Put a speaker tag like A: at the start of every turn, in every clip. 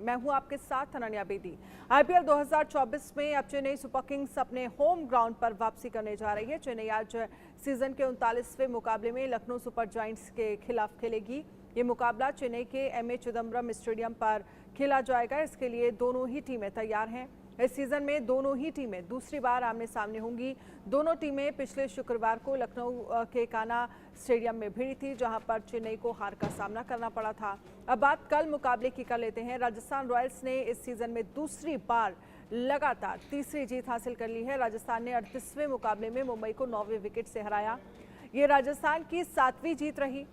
A: मैं हूं आपके साथ अनन्या बेदी। आईपीएल 2024 में अब चेन्नई सुपर किंग्स अपने होम ग्राउंड पर वापसी करने जा रही है। चेन्नई आज सीजन के 39वें मुकाबले में लखनऊ सुपर जायंट्स के खिलाफ खेलेगी। ये मुकाबला चेन्नई के एमए चिदम्बरम स्टेडियम पर खेला जाएगा। इसके लिए दोनों ही टीमें तैयार हैं। इस सीजन में दोनों ही टीमें दूसरी बार आमने सामने होंगी। दोनों टीमें पिछले शुक्रवार को लखनऊ के कान्हा स्टेडियम में भिड़ी थी, जहां पर चेन्नई को हार का सामना करना पड़ा था। अब बात कल मुकाबले की कर लेते हैं। राजस्थान रॉयल्स ने इस सीजन में दूसरी बार लगातार तीसरी जीत हासिल कर ली है। राजस्थान ने 38वें मुकाबले में मुंबई को 9वें विकेट से हराया। ये राजस्थान की 7वीं जीत रही।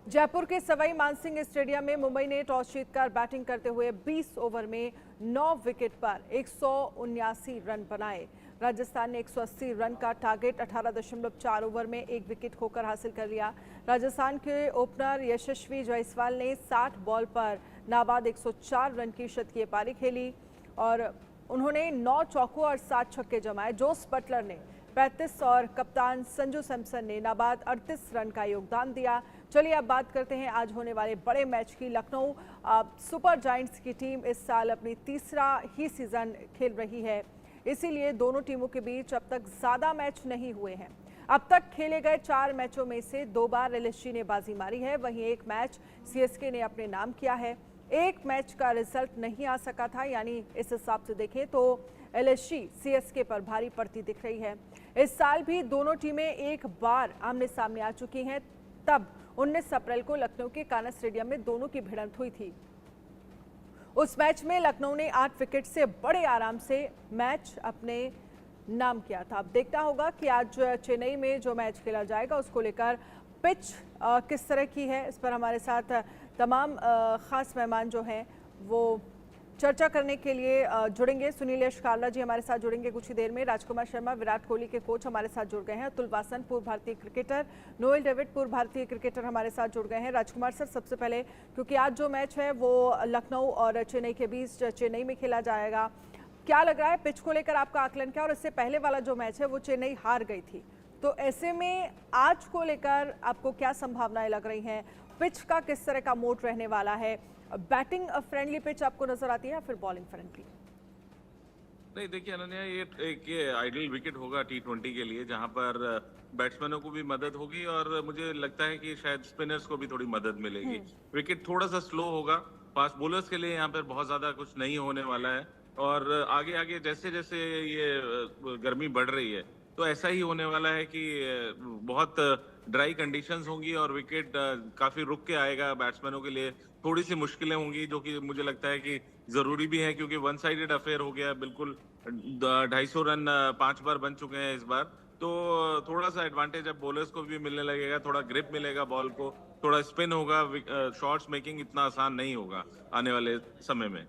A: जयपुर के सवाई मानसिंह स्टेडियम में मुंबई ने टॉस जीतकर बैटिंग करते हुए 20 ओवर में 9 विकेट पर 179 रन बनाए। राजस्थान ने 180 रन का टारगेट 18.4 ओवर में 1 विकेट खोकर हासिल कर लिया। राजस्थान के ओपनर यशस्वी जायसवाल ने 60 बॉल पर नाबाद 104 रन की शतकीय पारी खेली और उन्होंने 9 चौकों और 7 छक्के जमाए। जोस बटलर ने 35 और कप्तान संजू सैमसन ने नाबाद 38 रन का योगदान दिया। चलिए अब बात करते हैं आज होने वाले बड़े मैच की। लखनऊ सुपर जायंट्स की टीम इस साल अपनी तीसरा ही सीजन खेल रही है, इसीलिए दोनों टीमों के बीच अब तक ज्यादा मैच नहीं हुए हैं। अब तक खेले गए 4 मैचों में से 2 बार एलएसजी ने बाजी मारी है, वहीं एक मैच सीएसके ने अपने नाम किया है। एक मैच का रिजल्ट नहीं आ सका था, यानी इस हिसाब से देखें तो एलएसजी सीएसके पर भारी पड़ती दिख रही है। इस साल भी दोनों टीमें एक बार आमने सामने आ चुकी हैं। तब 19 अप्रैल को लखनऊ के कान्हा स्टेडियम में दोनों की भिड़ंत हुई थी। उस मैच में लखनऊ ने 8 विकेट से बड़े आराम से मैच अपने नाम किया था। अब देखना होगा कि आज चेन्नई में जो मैच खेला जाएगा उसको लेकर पिच किस तरह की है। इस पर हमारे साथ तमाम खास मेहमान जो हैं वो चर्चा करने के लिए जुड़ेंगे। सुनील यशकार्ला जी हमारे साथ जुड़ेंगे कुछ ही देर में। राजकुमार शर्मा विराट कोहली के कोच हमारे साथ जुड़ गए हैं। अतुल वासन पूर्व भारतीय क्रिकेटर, नोएल डेविड पूर्व भारतीय क्रिकेटर हमारे साथ जुड़ गए हैं। राजकुमार सर, सबसे पहले क्योंकि आज जो मैच है वो लखनऊ और चेन्नई के बीच चेन्नई में खेला जाएगा, क्या लग रहा है पिच को लेकर आपका आकलन क्या? और इससे पहले वाला जो मैच है वो चेन्नई हार गई थी, तो ऐसे में आज को लेकर आपको क्या संभावनाएं लग रही हैं? पिच का किस तरह का मोड रहने वाला है? बैटिंग फ्रेंडली पिच आपको नजर आती है या फिर बॉलिंग फ्रेंडली?
B: नहीं, देखिए अनन्या, ये आइडियल विकेट होगा T20 के लिए, जहां पर बैट्समैनों को भी मदद होगी और मुझे लगता है कि शायद स्पिनर्स को भी थोड़ी मदद मिलेगी। विकेट थोड़ा सा स्लो होगा, फास्ट बॉलर्स के लिए यहाँ पर बहुत ज्यादा कुछ नहीं होने वाला है। और आगे आगे जैसे जैसे ये गर्मी बढ़ रही है तो ऐसा ही होने वाला है कि बहुत ड्राई कंडीशंस होंगी और विकेट काफी रुक के आएगा। बैट्समैनों के लिए थोड़ी सी मुश्किलें होंगी, जो कि मुझे लगता है कि जरूरी भी है, क्योंकि वन साइडेड अफेयर हो गया बिल्कुल। 250 रन 5 बार बन चुके हैं इस बार, तो थोड़ा सा एडवांटेज अब बॉलर्स को भी मिलने लगेगा। थोड़ा ग्रिप मिलेगा बॉल को, थोड़ा स्पिन होगा। शॉट्स मेकिंग इतना आसान नहीं होगा आने वाले समय में।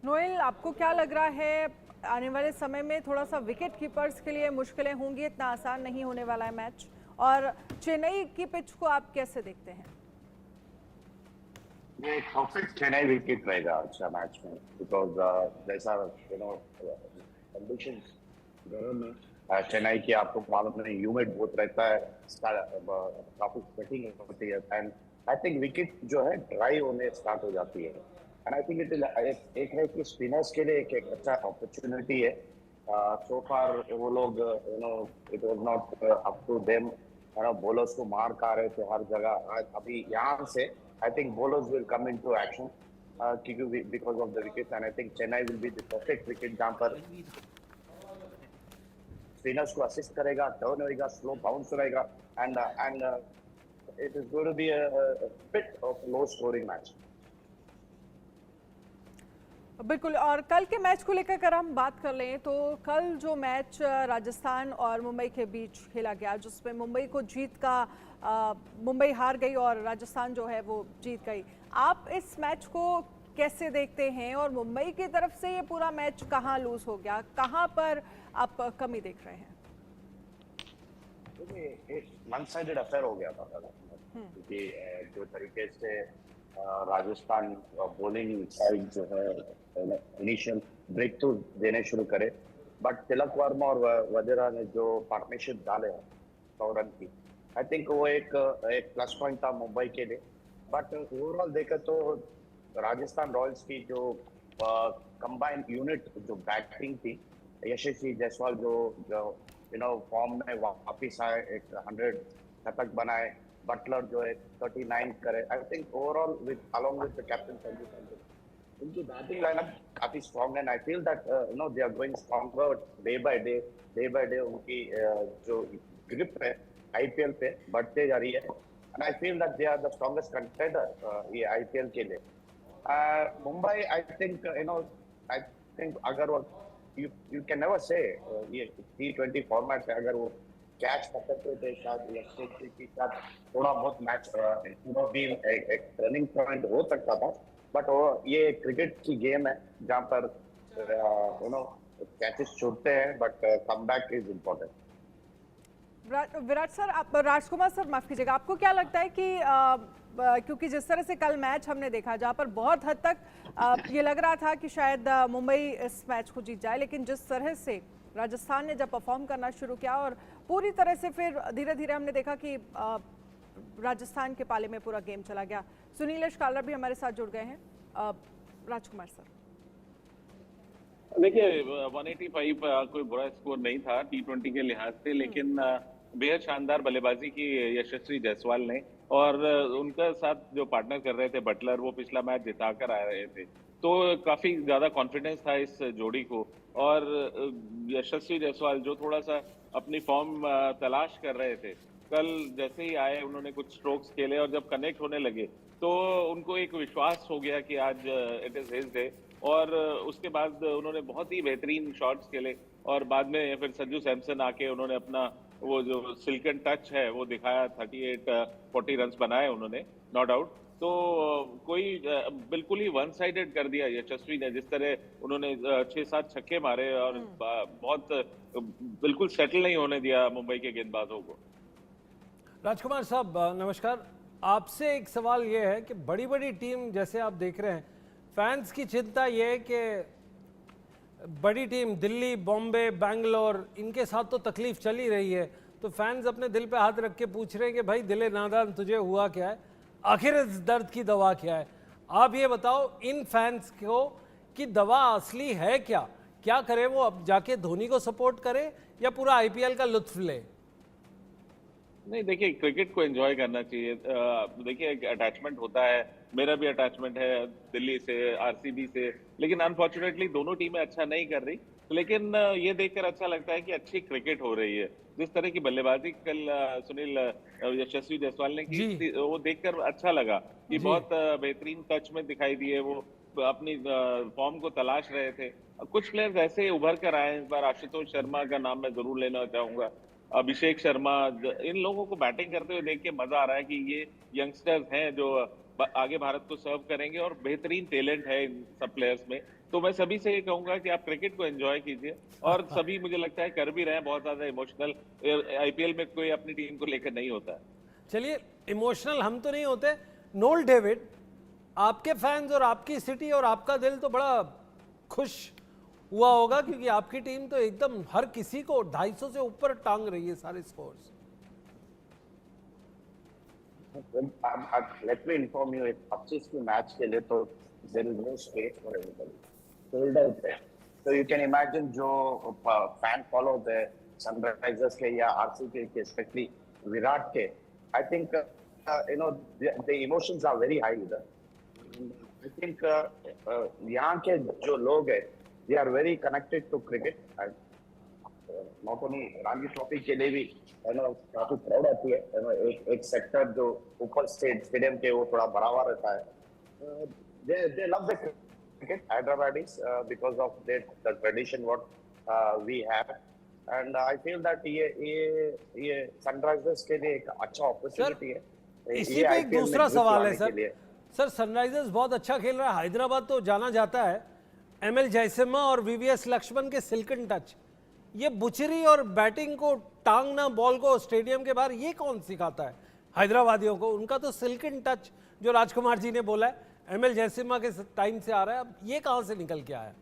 A: नोएल, आपको क्या लग रहा है आने वाले समय में थोड़ा सा विकेट कीपर्स के लिए मुश्किलें होंगी, इतना आसान नहीं होने वाला है मैच? और चेन्नई की पिच को आप कैसे देखते हैं?
C: ये परफेक्ट चेन्नई विकेट रहेगा अच्छा मैच में, बिकॉज जैसा कंडीशंस गर्म में चेन्नई की आपको मालूम नहीं, ह्यूमिड बहुत रहता है, काफी स्वेटिंग होती है एंड आई थिंक विकेट जो है ड्राई होने स्टार्ट हो जाती है। And I think it is एक है कि स्पिनर्स के लिए एक अच्छा अपॉर्चुनिटी है। सो फार वो लोग it was not up to them, bowlers को मार खा रहे थे हर जगह। अभी यहाँ से I think bowlers will come into action because of the wicket and I think Chennai will be the perfect wicket जहाँ पर स्पिनर्स को असिस्ट करेगा, टर्न होएगा, स्लो बाउंस रहेगा and it is going to be a bit of low scoring match.
A: बिल्कुल। और कल के मैच को लेकर अगर हम बात कर लें तो कल जो मैच राजस्थान और मुंबई के बीच खेला गया, जिसमें मुंबई को जीत का मुंबई हार गई और राजस्थान जो है वो जीत गई, आप इस मैच को कैसे देखते हैं? और मुंबई की तरफ से ये पूरा मैच कहाँ लूज हो गया, कहाँ पर आप कमी देख रहे हैं?
C: एक वन साइडेड अफेयर हो गया था क्योंकि जो तरीके से राजस्थान बॉलिंग साइड जो है इनिशियल ब्रेक थ्रू देने शुरू करे, बट तिलक वर्मा और वडेरा ने जो पार्टनरशिप डाले हैं 100 रन की, आई थिंक वो एक प्लस पॉइंट था मुंबई के लिए। बट ओवरऑल देखे तो राजस्थान रॉयल्स की जो कंबाइंड यूनिट जो बैटिंग थी, यशस्वी जायसवाल जो जो फॉर्म में वापिस आए, एक 100 शतक बनाए, बटलर जो है 39 करे, I think overall with along with the captain Sanju Samson, उनकी बैटिंग लाइनअप काफी स्ट्रॉन्ग है, and I feel that they are going stronger day by day उनकी जो ग्रिप है आईपीएल पे बढ़ते जा रही है, and I feel that they are the strongest contender ये आईपीएल के लिए। Mumbai I think I think अगर वो यू कैन नेवर से ये T20 फॉर्मेट है, अगर वो कैच पकड़ते थे शायद यशस्वी के साथ थोड़ा बहुत मैच भी एक टर्निंग पॉइंट हो सकता था, बट वो ये क्रिकेट की गेम है जहाँ पर कैचेस छूटते हैं, but comeback is important.
A: Virat sir, आप राजकुमार सर माफ कीजिएगा, आपको क्या लगता है कि क्योंकि जिस तरह से कल मैच हमने देखा जहां पर बहुत हद तक ये लग रहा था कि शायद मुंबई इस मैच को जीत जाए, लेकिन जिस तरह से राजस्थान ने जब परफॉर्म करना शुरू किया और पूरी तरह से फिर धीरे धीरे हमने देखा कि राजस्थान के पाले में पूरा गेम चला गया। सुनीलेश कालरा भी हमारे साथ जुड़ गए हैं। राजकुमार सर,
B: देखिए 185 कोई बुरा स्कोर नहीं था T20 के लिहाज से, लेकिन बेहद शानदार बल्लेबाजी की यशस्वी जायसवाल ने, और उनका साथ जो पार्टनर कर रहे थे बटलर, वो पिछला मैच जिता कर आ रहे थे, तो काफी ज्यादा कॉन्फिडेंस था इस जोड़ी को। और यशस्वी जायसवाल जो थोड़ा सा अपनी फॉर्म तलाश कर रहे थे, कल जैसे ही आए उन्होंने कुछ स्ट्रोक्स खेले और जब कनेक्ट होने लगे तो उनको एक विश्वास हो गया कि आज इट इज हिज डे, और उसके बाद उन्होंने बहुत ही बेहतरीन शॉट्स खेले, और बाद में फिर संजू सैमसन आके उन्होंने अपना वो जो सिल्कन टच है वो दिखाया, 38-40 रन्स बनाए उन्होंने, नॉट आउट। तो कोई बिल्कुल ही वन साइडेड कर दिया यशस्वी ने, जिस तरह उन्होंने 6-7 छक्के मारे और बहुत बिल्कुल सेटल नहीं होने दिया मुंबई के गेंदबाजों को।
D: राजकुमार साहब नमस्कार, आपसे एक सवाल ये है कि बड़ी बड़ी टीम जैसे आप देख रहे हैं, फैंस की चिंता ये है कि बड़ी टीम दिल्ली, बॉम्बे, बैंगलोर, इनके साथ तो तकलीफ चल ही रही है, तो फैंस अपने दिल पे हाथ रख के पूछ रहे हैं कि भाई दिले नादान तुझे हुआ क्या है, आखिर इस दर्द की दवा क्या है। आप ये बताओ इन फैंस को कि दवा असली है क्या, क्या करे वो, अब जाके धोनी को सपोर्ट करे या पूरा आईपीएल का लुत्फ ले?
B: नहीं, देखिए क्रिकेट को एंजॉय करना चाहिए। देखिए एक अटैचमेंट होता है, मेरा भी अटैचमेंट है दिल्ली से, आरसीबी से, लेकिन अनफॉर्चुनेटली दोनों टीमें अच्छा नहीं कर रही, लेकिन ये देखकर अच्छा लगता है कि अच्छी क्रिकेट हो रही है। जिस तरह की बल्लेबाजी कल सुनील यशस्वी जायसवाल ने की, वो देखकर अच्छा लगा कि बहुत बेहतरीन टच में दिखाई दिए, वो अपनी फॉर्म को तलाश रहे थे। कुछ प्लेयर्स ऐसे उभर कर आए इस बार, आशुतोष शर्मा का नाम मैं जरूर लेना चाहूंगा, अभिषेक शर्मा, इन लोगों को बैटिंग करते हुए देख के मजा आ रहा है कि ये यंगस्टर्स हैं जो आगे भारत को सर्व करेंगे, और बेहतरीन टैलेंट है इन सब प्लेयर्स में। तो मैं सभी से ये कहूंगा कि आप क्रिकेट को एंजॉय कीजिए, और सभी मुझे लगता है कर भी रहे हैं, बहुत ज्यादा इमोशनल आईपीएल में कोई अपनी टीम को लेकर नहीं होता है।
D: चलिए इमोशनल हम तो नहीं होते, नोल डेविड, आपके फैंस और आपकी सिटी और आपका दिल तो बड़ा खुश हुआ होगा, क्योंकि आपकी टीम तो एकदम हर किसी को 250 से ऊपर टांग रही है सारे scores.
C: Let me inform you, 25 के मैच के लिए तो there is no space for everybody. Sold out है. So you can imagine जो fan follow the Sunrisers के या RCB के, especially विराट के, I think the emotions are very high इधर. I think यहाँ के जो लोग हैं, they are very connected to cricket, and not only Ranji trophy के लिए भी काफी प्राउड आती है। एक सेक्टर जो ऊपर स्टेडियम के वो थोड़ा बड़ा हुआ रहता है। they love the cricket, Hyderabadis, because of the tradition what we have, and I feel that ये सनराइजर्स के लिए एक अच्छा अपॉर्चुनिटी है।
D: इसी पे एक दूसरा सवाल है सर, सनराइजर्स बहुत अच्छा खेल रहा है, हैदराबाद तो जाना जाता है ML जयसिम्हा और VVS लक्ष्मण के सिल्कन टच, ये बुचरी और बैटिंग को टांगना बॉल को स्टेडियम के बाहर, ये कौन सिखाता है हैदराबादियों को? उनका तो सिल्कन टच जो राजकुमार जी ने बोला है ML जयसिम्हा के टाइम से आ रहा है, अब ये कहां से निकल के आया?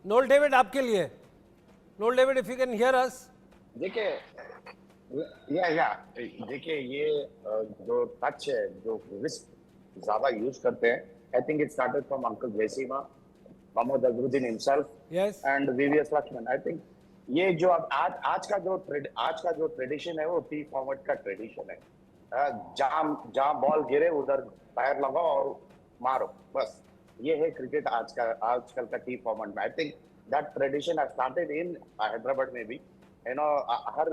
D: नोल डेविड आपके लिए, Noel David if you can hear us.
C: देखिए या देखिए ये जो टच है, जो रिस्क ज्यादा यूज करते हैं, I think it started from uncle Jaisimha, Mohammad Azharuddin himself
D: yes
C: and VVS Laxman. I think ये जो अब आज का जो ट्रेडिशन है वो टी फॉर्मेट का ट्रेडिशन है। जहाँ जहाँ बॉल गिरे उधर पैर लगाओ और मारो, बस ये है क्रिकेट आजकल का टी फॉर्मेट में। I think that tradition has started in Hyderabad में भी। हर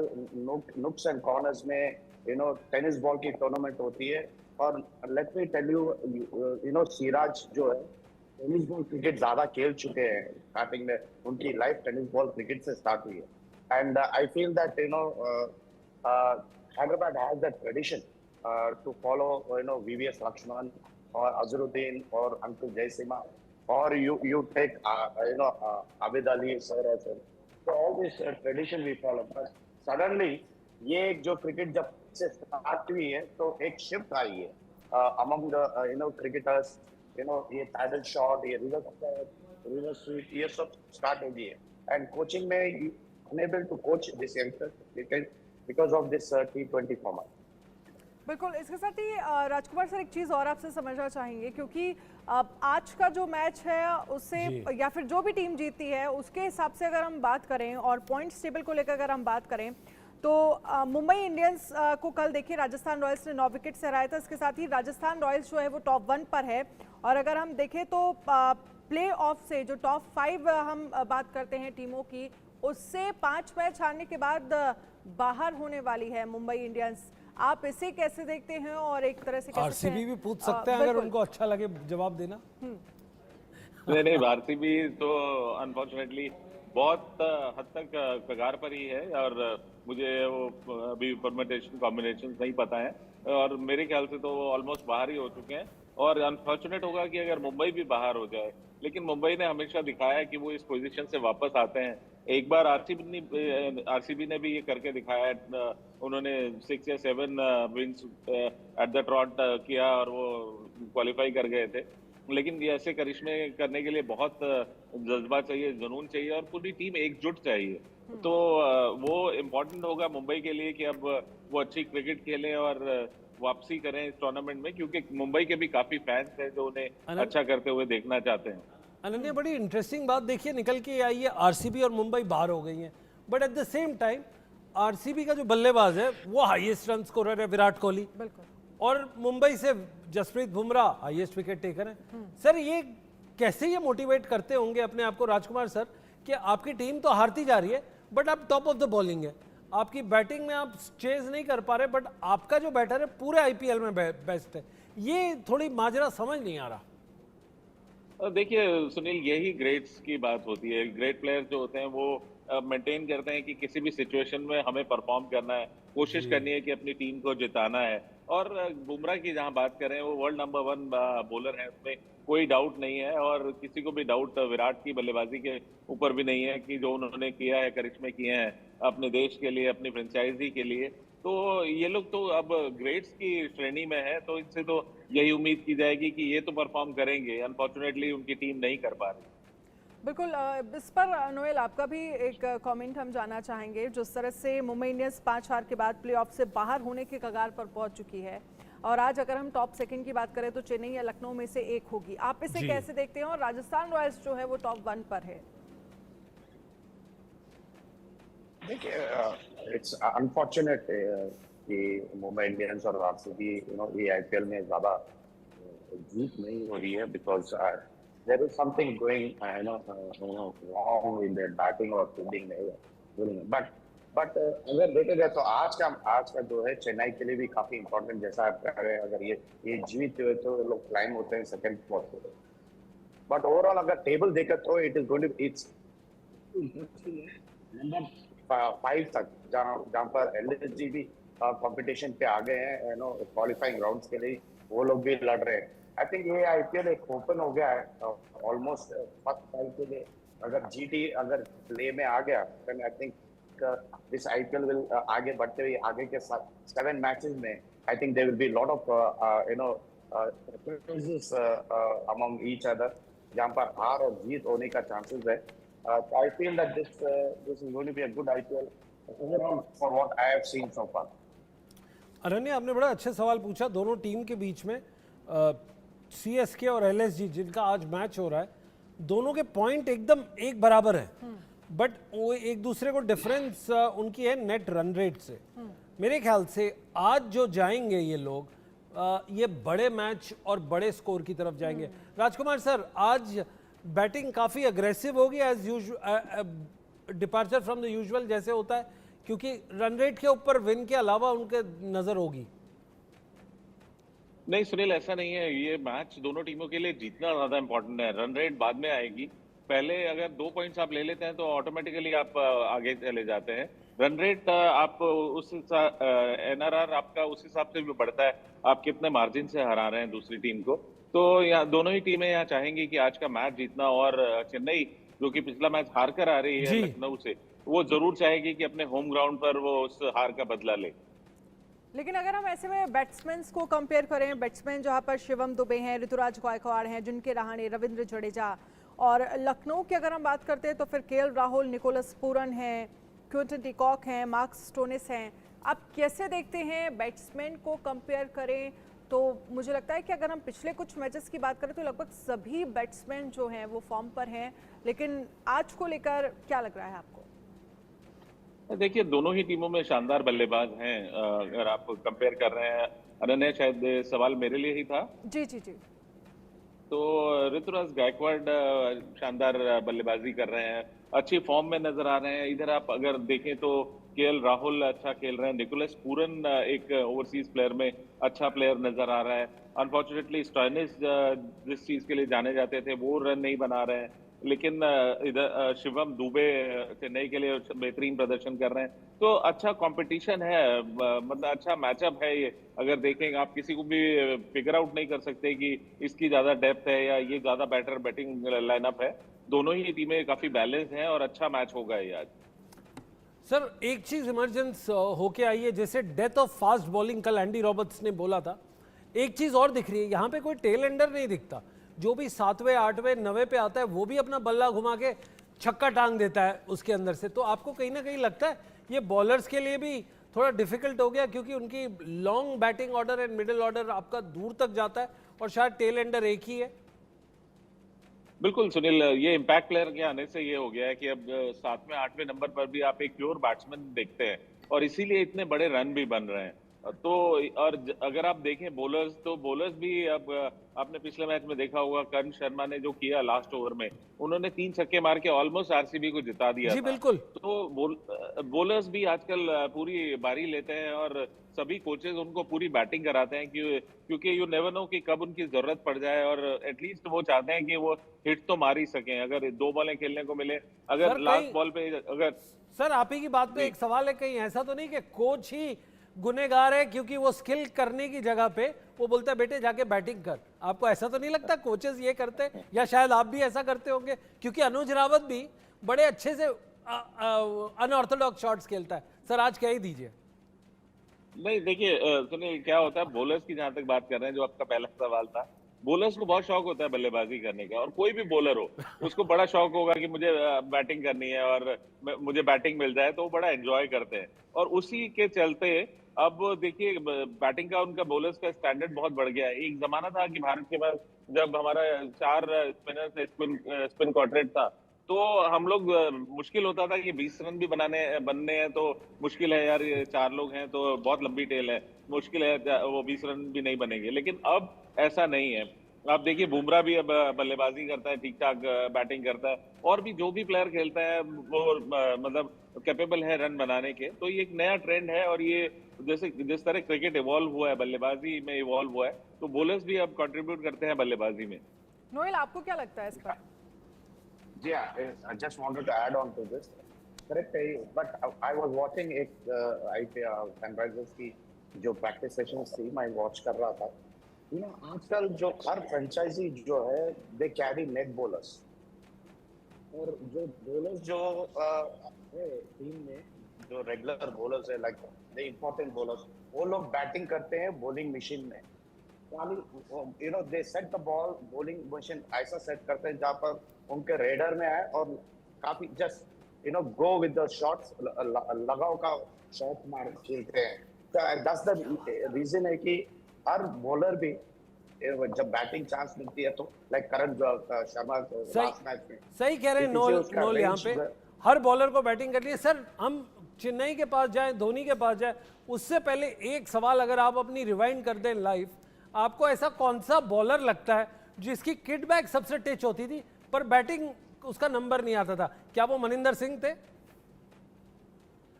C: नुक्स एंड कॉर्नर्स में टेनिस बॉल की टूर्नामेंट होती है। और let me tell you Siraj जो है टेनिस बॉल क्रिकेट ज्यादा खेल चुके हैं। स्टार्टिंग में उनकी लाइफ टेनिस बॉल क्रिकेट से स्टार्ट हुई है। And I feel that Hyderabad has that tradition to follow VVS Lakshman or Azharuddin or Uncle Jayasinghe, or you take Abid Ali sir also. So all this tradition we follow. But suddenly ये जो cricket जब से start हुई है तो एक shift आई है among the cricketers, ये पैडल शॉट, ये रिवर्स स्वीप, ये सब स्टार्ट हो गई है। एंड कोचिंग में unable to coach this youngster because of this T20 format.
A: बिल्कुल, इसके साथ ही राजकुमार सर एक चीज़ और आपसे समझना चाहेंगे, क्योंकि आज का जो मैच है उससे या फिर जो भी टीम जीती है उसके हिसाब से अगर हम बात करें और पॉइंट्स टेबल को लेकर अगर हम बात करें तो मुंबई इंडियंस को कल देखिए राजस्थान रॉयल्स ने 9 विकेट से हराया था। इसके साथ ही राजस्थान रॉयल्स जो है वो टॉप 1 पर है। और अगर हम देखें तो प्ले ऑफ से जो टॉप 5 हम बात करते हैं टीमों की, उससे 5 मैच हारने के बाद बाहर होने वाली है मुंबई इंडियंस। आप इसे कैसे देखते हैं? और एक तरह से
D: आरसीबी भी पूछ सकते हैं अगर उनको अच्छा लगे जवाब देना।
B: नहीं, आरसीबी तो अनफॉर्चुनेटली बहुत हद तक कगार पर ही है और मुझे वो अभी परम्यूटेशन कॉम्बिनेशन नहीं पता है और मेरे ख्याल से तो वो ऑलमोस्ट बाहर ही हो चुके हैं। और अनफॉर्चुनेट होगा कि अगर मुंबई भी बाहर हो जाए, लेकिन मुंबई ने हमेशा दिखाया कि वो इस पोजीशन से वापस आते हैं। एक बार आरसीबी ने भी ये करके दिखाया है। उन्होंने 6 या 7 विंस एट द ट्रॉट किया और वो क्वालिफाई कर गए थे। लेकिन ये ऐसे करिश्मे करने के लिए बहुत जज्बा चाहिए, जुनून चाहिए और पूरी टीम एकजुट चाहिए। तो वो इम्पोर्टेंट होगा मुंबई के लिए कि अब वो अच्छी क्रिकेट खेलें और वापसी करें इस टूर्नामेंट में, क्योंकि मुंबई के भी काफी फैंस हैं जो उन्हें अच्छा करते हुए देखना चाहते हैं।
D: अनन्या, बड़ी इंटरेस्टिंग बात देखिए निकल के आई है, आरसीबी और मुंबई बाहर हो गई हैं, but at the same time RCB का जो बल्लेबाज है वो हाईएस्ट रन स्कोरर है विराट कोहली, और मुंबई से Jasprit Bumrah highest wicket taker है। सर ये कैसे ये मोटिवेट करते होंगे अपने आप को राजकुमार सर कि आपकी टीम तो हारती जा रही है बट आप टॉप ऑफ द बॉलिंग है, आपकी बैटिंग में आप चेज नहीं कर पा रहे बट आपका जो बैटर है पूरे आईपीएल में बेस्ट है। ये थोड़ी माजरा समझ नहीं आ रहा।
B: देखिए सुनील, यही ग्रेट्स की बात होती है। ग्रेट प्लेयर्स जो होते हैं वो मेंटेन करते हैं कि किसी भी सिचुएशन में हमें परफॉर्म करना है, कोशिश करनी है कि अपनी टीम को जिताना है। और बुमराह की जहां बात करें, वो वर्ल्ड नंबर 1 बॉलर है, उसमें कोई डाउट नहीं है और किसी को भी डाउट विराट की बल्लेबाजी के ऊपर भी नहीं है कि जो उन्होंने किया है, करिश्मे किए हैं अपने देश के लिए, अपनी फ्रेंचाइजी के लिए। तो ये लोग तो अब ग्रेट्स की श्रेणी में है, तो इनसे तो यही उम्मीद की जाएगी कि ये तो परफॉर्म करेंगे। अनफॉर्चुनेटली उनकी टीम नहीं कर पा रही।
A: बिल्कुल, इस पर नोएल आपका भी एक कमेंट हम जानना चाहेंगे। जिस तरह से मुंबई इंडियंस 5 हार के बाद प्लेऑफ से बाहर होने के कगार पर पहुंच चुकी है और आज अगर हम टॉप सेकंड की बात करें तो चेन्नई या लखनऊ में से एक होगी, आप इसे कैसे देखते हैं? और राजस्थान रॉयल्स जो है वो टॉप 1 पर है।
C: देखिए इट्स अनफॉर्चुनेट कि मुंबई इंडियंस और आरसीबी ये आईपीएल में ज्यादा जीत नहीं हो रही है, because there is something going wrong in their batting or fielding. But अगर देखे जाए तो आज का जो है चेन्नई के लिए भी काफी इंपॉर्टेंट, जैसा आप कह रहे हैं, अगर ये जीत हुए तो लोग क्लाइम होते हैं सेकंड स्पॉट पे। बट ओवरऑल अगर टेबल देखे तो it is going to its number 5 तक, जहाँ पर एलएसजी भी कंपटीशन पे आ गए हैं, क्वालिफाइंग राउंड्स के लिए वो लोग भी लड़ रहे हैं। आई थिंक ये आईपीएल एक ओपन हो गया है ऑलमोस्ट फर्स्ट टाइम के लिए। अगर जीटी अगर प्ले में आ गया तो I think this IPL will आगे बढ़ते हुए आगे के 7 मैचेस में I think there will be lot of surprises among each other, जहाँ पर हार और जीत होने का चांसेस है। So I feel that this is going to be a good IPL overall for what I have seen so far.
D: Ananya, आपने बड़ा अच्छा सवाल पूछा। दोनों टीम के बीच में सीएसके और एलएसजी जिनका आज मैच हो रहा है, दोनों के पॉइंट एकदम एक बराबर है, बट वो एक दूसरे को डिफरेंस उनकी है नेट रन रेट से। मेरे ख्याल से आज जो जाएंगे ये लोग, ये बड़े मैच और बड़े स्कोर की तरफ जाएंगे। राजकुमार सर, आज बैटिंग काफ़ी अग्रेसिव होगी as usual, departure from the usual जैसे होता है, क्योंकि रन रेट के ऊपर विन के अलावा उनके नज़र होगी।
B: नहीं सुनील, ऐसा नहीं है। ये मैच दोनों टीमों के लिए जीतना ज्यादा इंपॉर्टेंट है, रन रेट बाद में आएगी। पहले अगर 2 पॉइंट्स आप ले लेते हैं तो ऑटोमेटिकली आप आगे चले जाते हैं। रन रेट आप उस एनआरआर आपका उस हिसाब से भी बढ़ता है, आप कितने मार्जिन से हरा रहे हैं दूसरी टीम को। तो यहाँ दोनों ही टीमें यहाँ चाहेंगी कि आज का मैच जीतना, और चेन्नई जो कि पिछला मैच हार कर आ रही है
D: जी।
B: लखनऊ से, वो जरूर चाहेगी कि अपने होम ग्राउंड पर वो उस हार का बदला ले।
A: लेकिन अगर हम ऐसे में बैट्समैन को कंपेयर करें, बैट्समैन जहां पर शिवम दुबे हैं, ऋतुराज गायकवाड़ हैं, जिनके रहाणे, रविंद्र जडेजा, और लखनऊ की अगर हम बात करते हैं तो फिर केएल राहुल, निकोलस पूरन हैं, क्विंटन डिकॉक हैं, मार्कस स्टोनिस हैं। आप कैसे देखते हैं बैट्समैन को कंपेयर करें तो मुझे लगता है कि अगर हम पिछले कुछ मैचेस की बात करें तो लगभग सभी बैट्समैन जो हैं वो फॉर्म पर हैं, लेकिन आज को लेकर क्या लग रहा है आपको?
B: देखिए, दोनों ही टीमों में शानदार बल्लेबाज हैं। अगर आप कंपेयर कर रहे हैं, अनन्या शायद सवाल मेरे लिए ही था।
A: जी जी जी।
B: तो ऋतुराज गायकवाड़ शानदार बल्लेबाजी कर रहे हैं, अच्छी फॉर्म में नजर आ रहे हैं। इधर आप अगर देखें तो केएल राहुल अच्छा खेल रहे हैं, निकोलस पूरन एक ओवरसीज प्लेयर में अच्छा प्लेयर नजर आ रहा है। अनफॉर्चुनेटली स्टोइनिस जिस चीज के लिए जाने जाते थे वो रन नहीं बना रहे हैं, लेकिन इधर शिवम दुबे चेन्नई के लिए बेहतरीन प्रदर्शन कर रहे हैं। तो अच्छा कंपटीशन है, मतलब अच्छा मैचअप है ये। अगर देखेंगे आप, किसी को भी फिगर आउट नहीं कर सकते कि इसकी ज्यादा डेप्थ है या ये ज्यादा बेटर बैटिंग लाइनअप है। दोनों ही टीमें काफी बैलेंस हैं और अच्छा मैच होगा ये आज।
D: सर, एक चीज इमरजेंस होके आई है, जैसे डेथ ऑफ फास्ट बॉलिंग कल एंडी रॉबर्ट्स ने बोला था, एक चीज और दिख रही है, यहाँ पे कोई टेल एंडर नहीं दिखता। जो भी 7वें 8वें 9वें पे आता है वो भी अपना बल्ला घुमा के छक्का टांग देता है उसके अंदर से। तो आपको कहीं ना कहीं लगता है ये बॉलर्स के लिए भी थोड़ा डिफिकल्ट हो गया, क्योंकि उनकी long batting order and middle order आपका दूर तक जाता है और शायद टेल एंडर एक ही है।
B: बिल्कुल सुनील, ये इम्पैक्ट प्लेयर के आने से ये हो गया है कि अब 7वें 8वें नंबर पर भी आप एक प्योर बैट्समैन देखते हैं, और इसीलिए इतने बड़े रन भी बन रहे हैं। तो और अगर आप देखें बॉलर्स, तो बॉलर्स भी अब आपने पिछले मैच में देखा होगा, कर्ण शर्मा ने जो किया लास्ट ओवर में, उन्होंने 3 छक्के मार के ऑलमोस्ट आरसीबी को जिता दिया
D: जी
B: था।
D: बिल्कुल।
B: तो बॉलर्स भी आजकल पूरी बारी लेते हैं और सभी कोचेज उनको पूरी बैटिंग कराते हैं, क्योंकि यू नेवर नो कि कब उनकी जरूरत पड़ जाए, और एटलीस्ट वो चाहते हैं कि वो हिट तो मार ही सकें। अगर 2 बॉलें खेलने को मिले, अगर लास्ट बॉल पे अगर
D: सर आप ही की बात पे एक सवाल है, कहीं ऐसा तो नहीं कि कोच ही गुनेगार है, क्योंकि वो स्किल करने की जगह पे वो बोलता है बेटे जाके बैटिंग कर? आपको ऐसा तो नहीं लगता कोचेस ये करते, या शायद आप भी ऐसा करते होंगे? क्योंकि अनुज रावत भी बड़े अच्छे से अनऑर्थोडॉक्स शॉट्स खेलता है। सर आज कह ही दीजिए।
B: नहीं देखिए सुनील, क्या होता है बॉलर्स की जहां तक बात कर रहे हैं, जो आपका पहला सवाल था, बॉलर्स को बहुत शौक होता है बल्लेबाजी करने का, और कोई भी बॉलर हो उसको बड़ा शौक होगा कि मुझे बैटिंग करनी है और मुझे बैटिंग मिल जाए, तो वो बड़ा एंजॉय करते हैं। और उसी के चलते अब देखिए बैटिंग का उनका बॉलर्स का स्टैंडर्ड बहुत बढ़ गया है। एक जमाना था कि भारत के पास जब हमारा 4 स्पिनर से स्पिन क्वाड्रेंट था, तो हम लोग मुश्किल होता था कि 20 रन भी बनने हैं तो मुश्किल है यार, ये 4 लोग हैं तो बहुत लंबी टेल है, मुश्किल है, वो 20 रन भी नहीं बनेंगे। लेकिन अब ऐसा नहीं है। आप देखिए बुमराह भी अब बल्लेबाजी करता है, ठीक ठाक बैटिंग करता है, और भी जो भी प्लेयर खेलता है वो मतलब कैपेबल है रन बनाने के। तो ये एक नया ट्रेंड है, और ये जैसे जिस तरह क्रिकेट इवॉल्व हुआ है, बल्लेबाजी में इवॉल्व हुआ है, तो बॉलर्स भी अब कंट्रीब्यूट करते हैं बल्लेबाजी में।
A: नोएल, आपको क्या लगता है इस पर?
C: Yeah, I just wanted to add on to this. Correct है, but I was watching एक सनराइजर्स की जो प्रैक्टिस सेशंस थी, मैं वॉच कर रहा था। आजकल जो हर फ्रेंचाइजी जो है, दे कैरी नेट बॉलर्स, और जो बॉलर्स जो टीम में जो रेगुलर बॉलर्स है, लाइक द इम्पोर्टेंट बॉलर्स, वो लोग बैटिंग करते हैं बॉलिंग मशीन में। They set the ball, bowling machine ऐसा सेट करते हैं जहाँ पर उनके रेडर में आए और काफी just you know go with the shots, लगाव का शॉट मार खेलते हैं। दैट्स द रीजन है कि हर बॉलर भी जब बैटिंग चांस मिलती है तो लाइक करण शर्मा लास्ट मैच में
D: सही कह रहे हैं नोल यहाँ पे हर बॉलर को बैटिंग करनी है। सर हम चेन्नई के पास जाएं, धोनी के पास जाएं, उससे पहले एक सवाल अगर आप अपनी रिवाइंड कर दें लाइव, आपको ऐसा कौन सा बॉलर लगता है जिसकी किट बैग सबसे टच होती थी पर बैटिंग उसका नंबर नहीं आता था? क्या वो मनिंदर सिंह थे?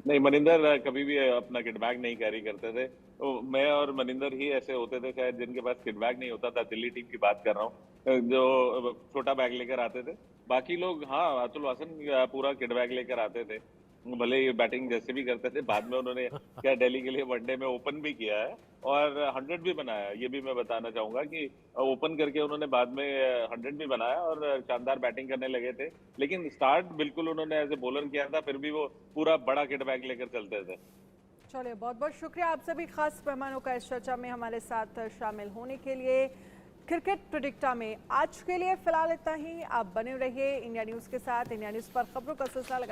B: नहीं, मनिंदर कभी भी अपना किट बैग नहीं कैरी करते थे। तो मैं और मनिंदर ही ऐसे होते थे शायद जिनके पास किट बैग नहीं होता था। दिल्ली टीम की बात कर रहा हूँ, जो छोटा बैग लेकर आते थे। बाकी लोग हाँ, अतुल वासन पूरा किट बैग लेकर आते थे, भले ही बैटिंग जैसे भी करते थे। बाद में उन्होंने क्या दिल्ली के लिए वनडे में ओपन भी किया है और 100 भी बनाया। ये भी मैं बताना चाहूंगा कि ओपन करके उन्होंने बाद में 100 भी बनाया और शानदार बैटिंग करने लगे थे। लेकिन स्टार्ट बिल्कुल उन्होंने एज ए बॉलर किया था, फिर भी वो पूरा बड़ा किट बैग लेकर चलते थे।
A: चलिए, बहुत बहुत शुक्रिया आप सभी खास मेहमानों का इस चर्चा में हमारे साथ शामिल होने के लिए। क्रिकेट प्रेडिक्टा में आज के लिए फिलहाल इतना ही। आप बने रहिए इंडिया न्यूज़ के साथ। इंडिया न्यूज़ पर खबरों का सिलसिला